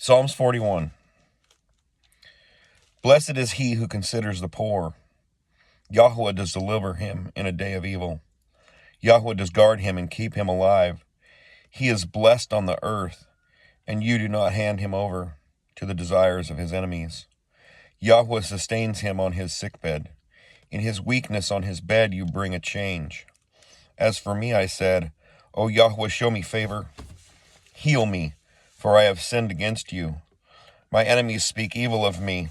Psalms 41. Blessed is he who considers the poor. Yahweh does deliver him in a day of evil. Yahweh does guard him and keep him alive. He is blessed on the earth, and you do not hand him over to the desires of his enemies. Yahweh sustains him on his sickbed. In his weakness on his bed you bring a change. As for me, I said, O Yahweh, show me favor. Heal me, for I have sinned against you. My enemies speak evil of me.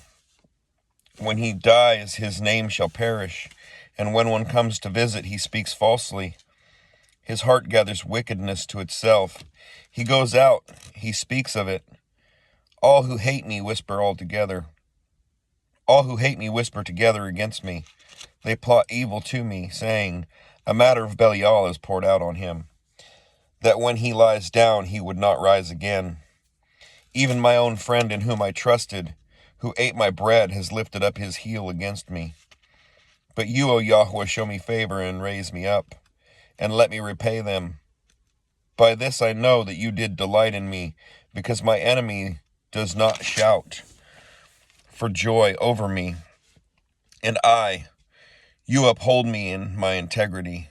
When he dies, his name shall perish, and when one comes to visit, he speaks falsely. His heart gathers wickedness to itself. He goes out, he speaks of it. All who hate me whisper all together. All who hate me whisper together against me. They plot evil to me, saying, a matter of Belial is poured out on him, that when he lies down he would not rise again. Even my own friend in whom I trusted, who ate my bread, has lifted up his heel against me. But you, O Yahweh, show me favor and raise me up, and let me repay them. By this I know that you did delight in me, because my enemy does not shout for joy over me. And you uphold me in my integrity,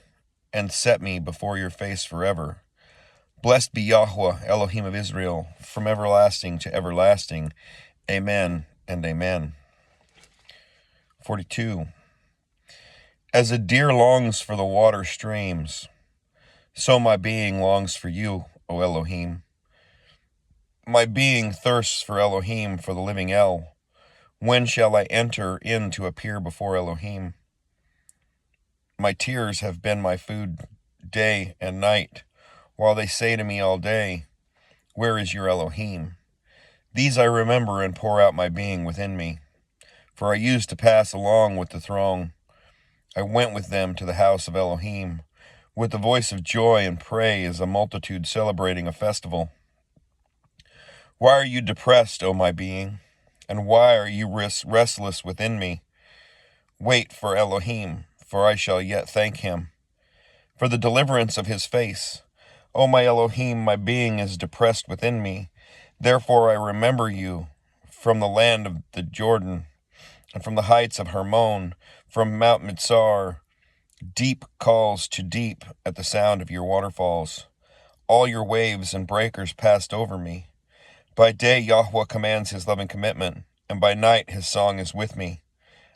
and set me before your face forever. Blessed be Yahweh, Elohim of Israel, from everlasting to everlasting. Amen and amen. 42. As a deer longs for the water streams, so my being longs for you, O Elohim. My being thirsts for Elohim, for the living El. When shall I enter in to appear before Elohim? My tears have been my food day and night, while they say to me all day, where is your Elohim? These I remember and pour out my being within me. For I used to pass along with the throng. I went with them to the house of Elohim, with the voice of joy and praise, a multitude celebrating a festival. Why are you depressed, O my being? And why are you restless within me? Wait for Elohim, for I shall yet thank him. For the deliverance of his face, O my Elohim, my being is depressed within me. Therefore I remember you from the land of the Jordan, and from the heights of Hermon, from Mount Mitzar. Deep calls to deep at the sound of your waterfalls. All your waves and breakers passed over me. By day Yahweh commands his loving commitment, and by night his song is with me.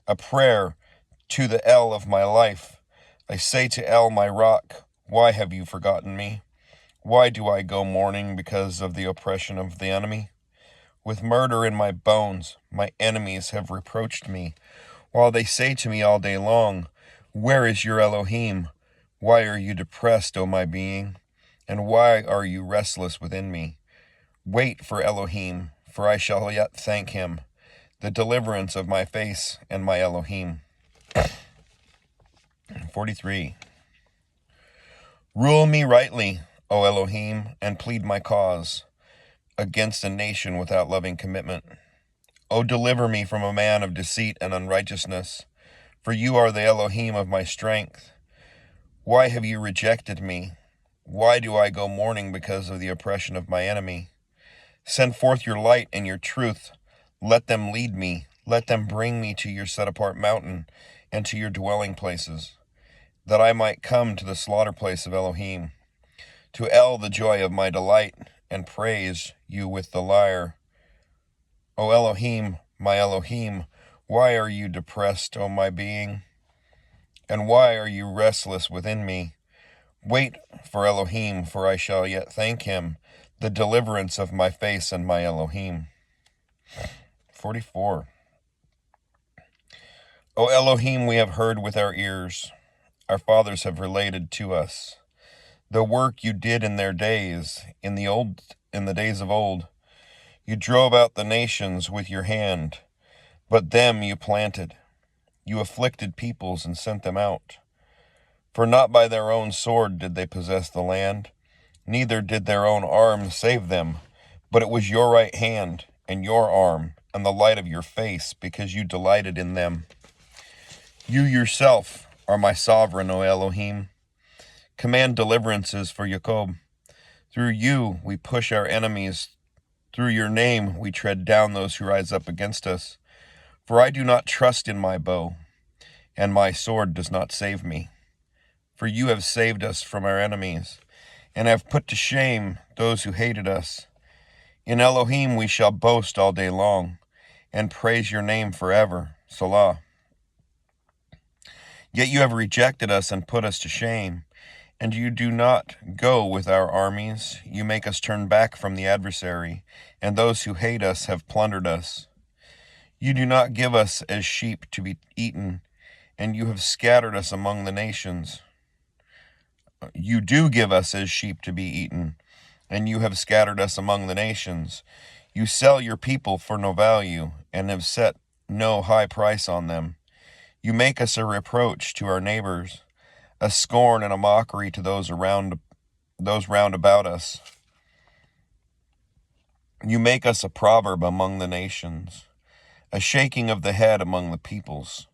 A prayer to the El of my life. I say to El, my rock, why have you forgotten me? Why do I go mourning because of the oppression of the enemy? With murder in my bones, my enemies have reproached me, while they say to me all day long, where is your Elohim? Why are you depressed, O my being? And why are you restless within me? Wait for Elohim, for I shall yet thank him, the deliverance of my face and my Elohim. 43. Rule me rightly, O Elohim, and plead my cause against a nation without loving commitment. O deliver me from a man of deceit and unrighteousness, for you are the Elohim of my strength. Why have you rejected me? Why do I go mourning because of the oppression of my enemy? Send forth your light and your truth. Let them lead me. Let them bring me to your set-apart mountain and to your dwelling places, that I might come to the slaughter place of Elohim, to El, the joy of my delight, and praise you with the lyre. O Elohim, my Elohim, why are you depressed, O my being? And why are you restless within me? Wait for Elohim, for I shall yet thank him, the deliverance of my face and my Elohim. 44. O Elohim, we have heard with our ears. Our fathers have related to us the work you did in their days, in the days of old. You drove out the nations with your hand, but them you planted. You afflicted peoples and sent them out. For not by their own sword did they possess the land, neither did their own arm save them, but it was your right hand and your arm and the light of your face, because you delighted in them. You yourself are my sovereign, O Elohim. Command deliverances for Jacob. Through you we push our enemies Through your name we tread down those who rise up against us. For I do not trust in my bow, and my sword does not save me. For you have saved us from our enemies, and have put to shame those who hated us. In Elohim we shall boast all day long, and praise your name forever. Salah. Yet you have rejected us and put us to shame, and you do not go with our armies. You make us turn back from the adversary, and those who hate us have plundered us. You do not give us as sheep to be eaten, and you have scattered us among the nations. You do give us as sheep to be eaten, and you have scattered us among the nations. You sell your people for no value, and have set no high price on them. You make us a reproach to our neighbors, a scorn and a mockery to those round about us. You make us a proverb among the nations, a shaking of the head among the peoples.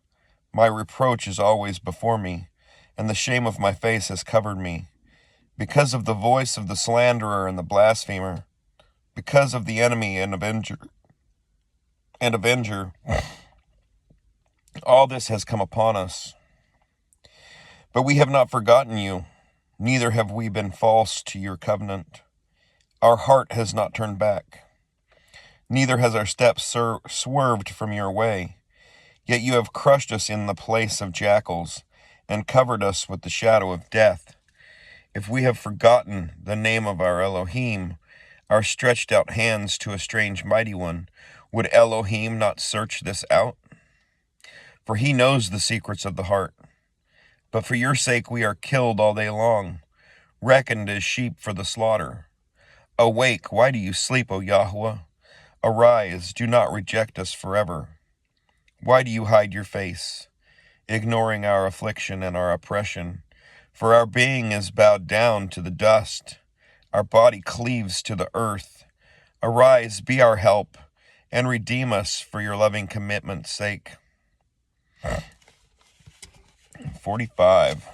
My reproach is always before me, and the shame of my face has covered me, because of the voice of the slanderer and the blasphemer, because of the enemy and avenger. All this has come upon us. But we have not forgotten you, neither have we been false to your covenant. Our heart has not turned back, neither has our steps swerved from your way. Yet you have crushed us in the place of jackals, and covered us with the shadow of death. If we have forgotten the name of our Elohim, our stretched out hands to a strange mighty one, would Elohim not search this out? For he knows the secrets of the heart. But for your sake we are killed all day long, reckoned as sheep for the slaughter. Awake, why do you sleep, O Yahweh? Arise, do not reject us forever. Why do you hide your face, ignoring our affliction and our oppression? For our being is bowed down to the dust, our body cleaves to the earth. Arise, be our help, and redeem us for your loving commitment's sake. 45.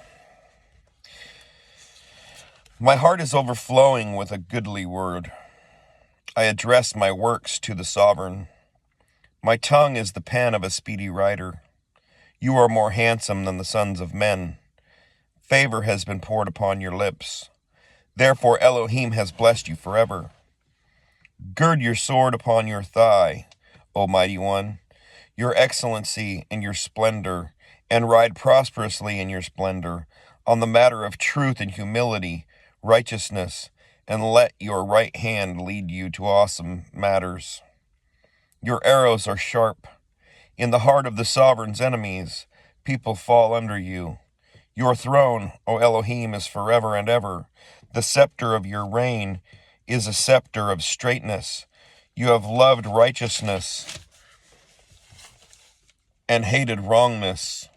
My heart is overflowing with a goodly word. I address my works to the sovereign. My tongue is the pen of a speedy writer. You are more handsome than the sons of men. Favor has been poured upon your lips. Therefore Elohim has blessed you forever. Gird your sword upon your thigh, O mighty one, your excellency and your splendor, and ride prosperously in your splendor, on the matter of truth and humility, righteousness, and let your right hand lead you to awesome matters. Your arrows are sharp. In the heart of the sovereign's enemies, people fall under you. Your throne, O Elohim, is forever and ever. The scepter of your reign is a scepter of straightness. You have loved righteousness and hated wrongness.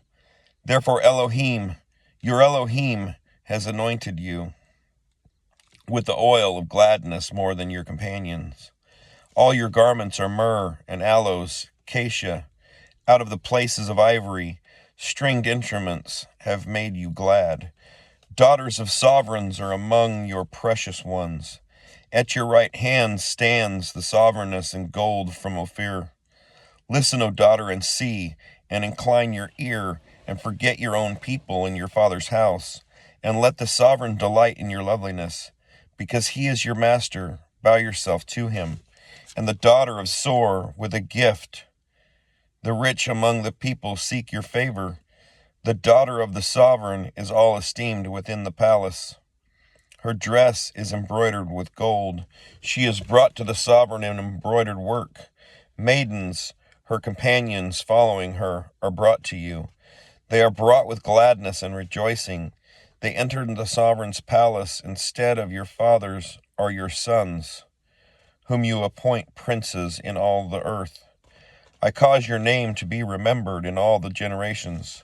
Therefore Elohim, your Elohim, has anointed you with the oil of gladness more than your companions. All your garments are myrrh and aloes, acacia. Out of the places of ivory, stringed instruments have made you glad. Daughters of sovereigns are among your precious ones. At your right hand stands the sovereignness in gold from Ophir. Listen, O daughter, and see, and incline your ear, and forget your own people in your father's house, and let the sovereign delight in your loveliness, because he is your master. Bow yourself to him. And the daughter of Sor with a gift. The rich among the people seek your favor. The daughter of the sovereign is all esteemed within the palace. Her dress is embroidered with gold. She is brought to the sovereign in embroidered work. Maidens, her companions following her, are brought to you. They are brought with gladness and rejoicing. They entered the sovereign's palace instead of your fathers or your sons, whom you appoint princes in all the earth. I cause your name to be remembered in all the generations.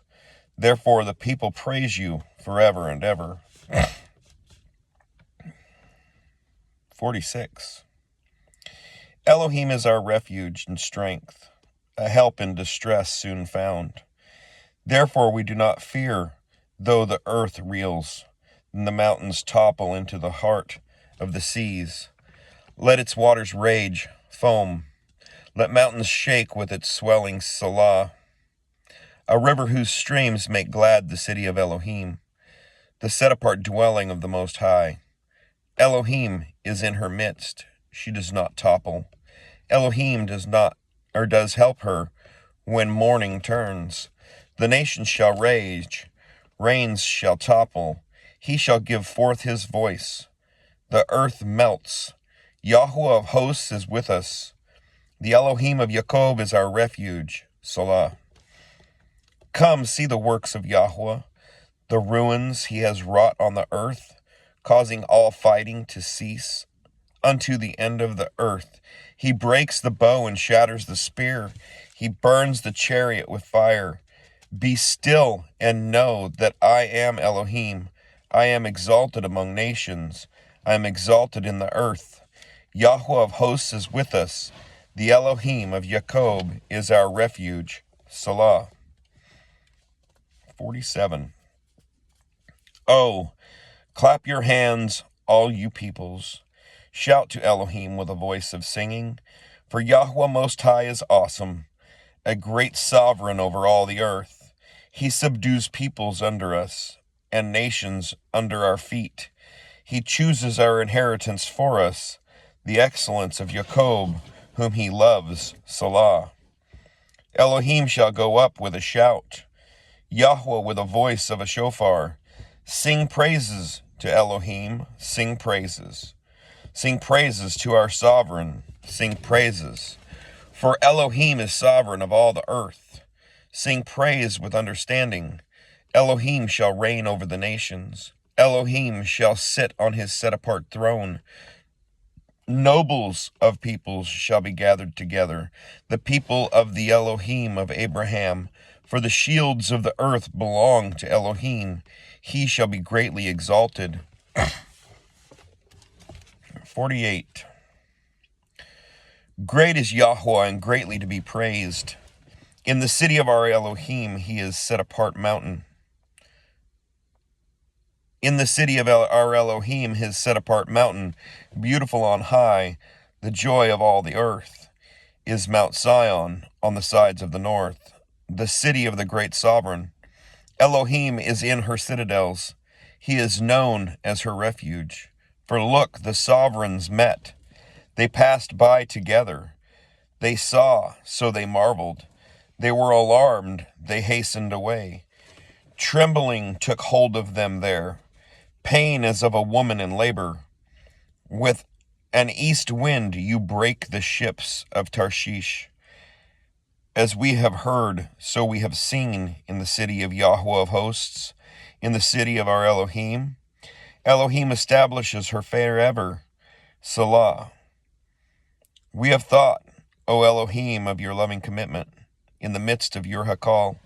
Therefore the people praise you forever and ever. 46. Elohim is our refuge and strength, a help in distress soon found. Therefore we do not fear, though the earth reels, and the mountains topple into the heart of the seas. Let its waters rage, foam. Let mountains shake with its swelling Salah. A river whose streams make glad the city of Elohim, the set-apart dwelling of the Most High. Elohim is in her midst. She does not topple. Elohim does help her when morning turns. The nations shall rage, reigns shall topple. He shall give forth his voice. The earth melts. Yahweh of hosts is with us. The Elohim of Jacob is our refuge. Salah. Come, see the works of Yahweh, the ruins he has wrought on the earth, causing all fighting to cease. Unto the end of the earth, he breaks the bow and shatters the spear. He burns the chariot with fire. Be still and know that I am Elohim. I am exalted among nations. I am exalted in the earth. Yahweh of hosts is with us. The Elohim of Jacob is our refuge. Salah. 47. Oh, clap your hands, all you peoples. Shout to Elohim with a voice of singing. For Yahweh Most High is awesome, a great sovereign over all the earth. He subdues peoples under us, and nations under our feet. He chooses our inheritance for us, the excellence of Jacob, whom he loves. Salah. Elohim shall go up with a shout, Yahweh with a voice of a shofar. Sing praises to Elohim, sing praises. Sing praises to our sovereign, sing praises. For Elohim is sovereign of all the earth. Sing praise with understanding. Elohim shall reign over the nations. Elohim shall sit on his set-apart throne. Nobles of peoples shall be gathered together, the people of the Elohim of Abraham. For the shields of the earth belong to Elohim. He shall be greatly exalted. 48. Great is Yahweh and greatly to be praised. In the city of our Elohim, he is set apart mountain. In the city of our Elohim, his set-apart mountain, beautiful on high, the joy of all the earth, is Mount Zion on the sides of the north, the city of the great sovereign. Elohim is in her citadels. He is known as her refuge. For look, the sovereigns met. They passed by together. They saw, so they marveled. They were alarmed, they hastened away. Trembling took hold of them there. Pain as of a woman in labor. With an east wind you break the ships of Tarshish. As we have heard, so we have seen in the city of Yahweh of hosts, in the city of our Elohim. Elohim establishes her forever. Salah. We have thought, O Elohim, of your loving commitment in the midst of your Hakal.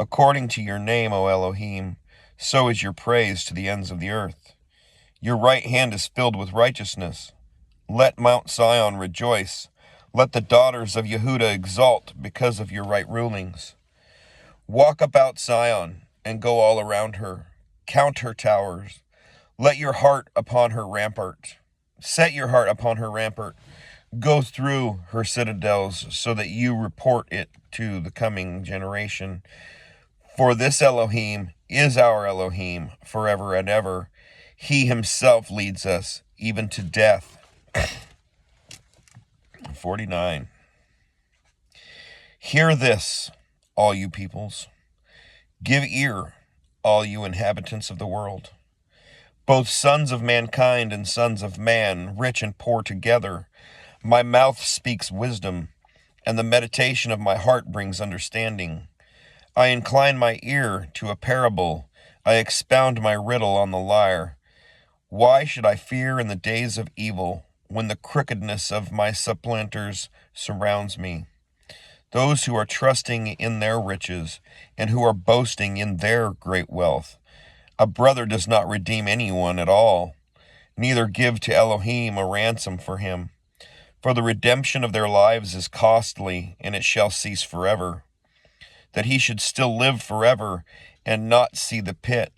According to your name, O Elohim, so is your praise to the ends of the earth. Your right hand is filled with righteousness. Let Mount Zion rejoice. Let the daughters of Yehuda exult because of your right rulings. Walk about Zion and go all around her. Count her towers. Let your heart upon her rampart. Set your heart upon her rampart. Go through her citadels so that you report it to the coming generation. For this Elohim is our Elohim forever and ever. He himself leads us even to death. 49. Hear this, all you peoples. Give ear, all you inhabitants of the world. Both sons of mankind and sons of man, rich and poor together. My mouth speaks wisdom, and the meditation of my heart brings understanding. I incline my ear to a parable. I expound my riddle on the lyre. Why should I fear in the days of evil, when the crookedness of my supplanters surrounds me? Those who are trusting in their riches, and who are boasting in their great wealth. A brother does not redeem anyone at all, neither give to Elohim a ransom for him. For the redemption of their lives is costly, and it shall cease forever. That he should still live forever and not see the pit.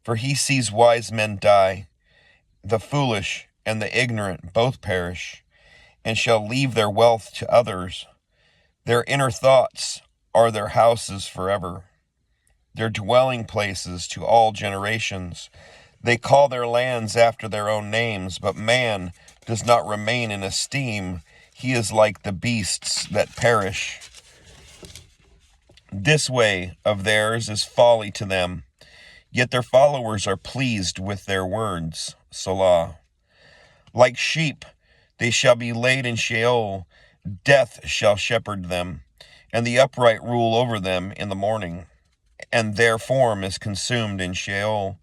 For he sees wise men die, the foolish and the ignorant both perish, and shall leave their wealth to others. Their inner thoughts are their houses forever, their dwelling places to all generations. They call their lands after their own names, but man does not remain in esteem. He is like the beasts that perish. This way of theirs is folly to them, yet their followers are pleased with their words. Selah. Like sheep, they shall be laid in Sheol. Death shall shepherd them, and the upright rule over them in the morning. And their form is consumed in Sheol,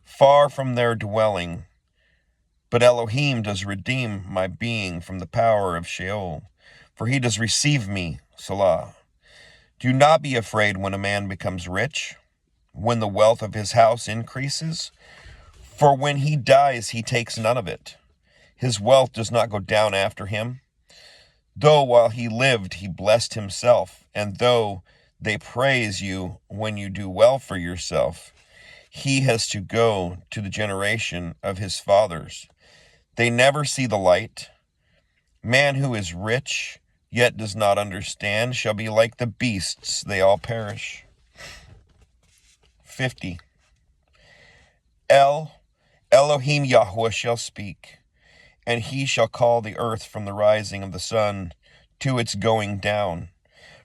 far from their dwelling. But Elohim does redeem my being from the power of Sheol, for he does receive me. Selah. Do not be afraid when a man becomes rich, when the wealth of his house increases. For when he dies, he takes none of it. His wealth does not go down after him. Though while he lived, he blessed himself, and though they praise you when you do well for yourself, he has to go to the generation of his fathers. They never see the light. Man who is rich, yet does not understand, shall be like the beasts, they all perish. 50. Elohim Yahweh shall speak, and he shall call the earth from the rising of the sun to its going down.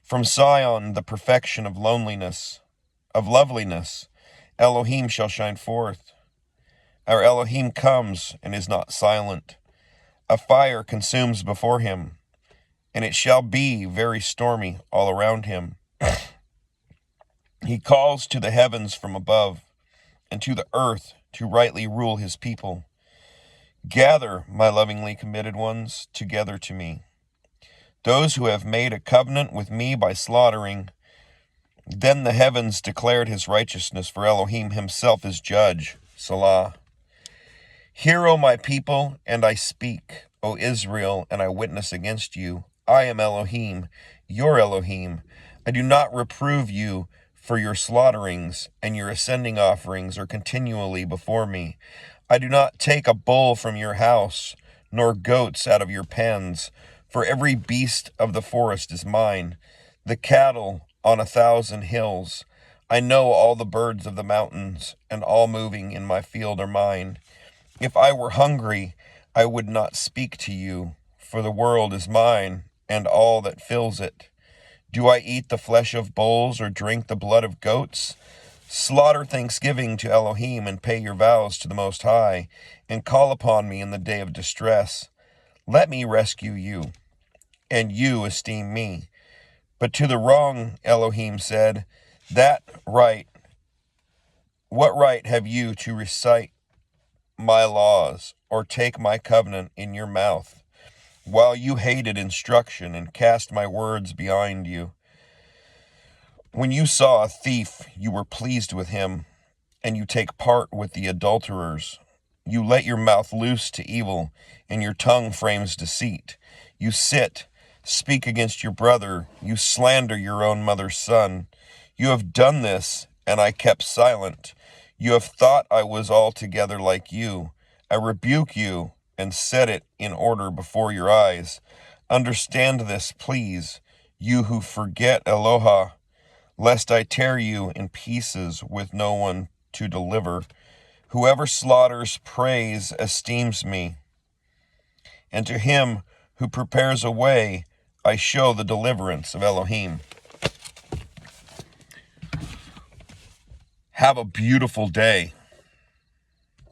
From Sion, the perfection of loveliness, Elohim shall shine forth. Our Elohim comes and is not silent. A fire consumes before him, and it shall be very stormy all around him. He calls to the heavens from above, and to the earth to rightly rule his people. Gather, my lovingly committed ones, together to me. Those who have made a covenant with me by slaughtering. Then the heavens declared his righteousness, for Elohim himself is judge. Selah. Hear, O my people, and I speak, O Israel, and I witness against you. I am Elohim, your Elohim. I do not reprove you for your slaughterings, and your ascending offerings are continually before me. I do not take a bull from your house, nor goats out of your pens, for every beast of the forest is mine, the cattle on 1,000 hills. I know all the birds of the mountains, and all moving in my field are mine. If I were hungry, I would not speak to you, for the world is mine, and all that fills it. Do I eat the flesh of bulls or drink the blood of goats? Slaughter thanksgiving to Elohim and pay your vows to the Most High, and call upon me in the day of distress. Let me rescue you, and you esteem me. But to the wrong, Elohim said, what right have you to recite my laws or take my covenant in your mouth? While you hated instruction and cast my words behind you. When you saw a thief, you were pleased with him, and you take part with the adulterers. You let your mouth loose to evil, and your tongue frames deceit. You speak against your brother, you slander your own mother's son. You have done this, and I kept silent. You have thought I was altogether like you. I rebuke you, and set it in order before your eyes. Understand this, please, you who forget Eloha, lest I tear you in pieces with no one to deliver. Whoever slaughters praise esteems me, and to him who prepares a way, I show the deliverance of Elohim. Have a beautiful day.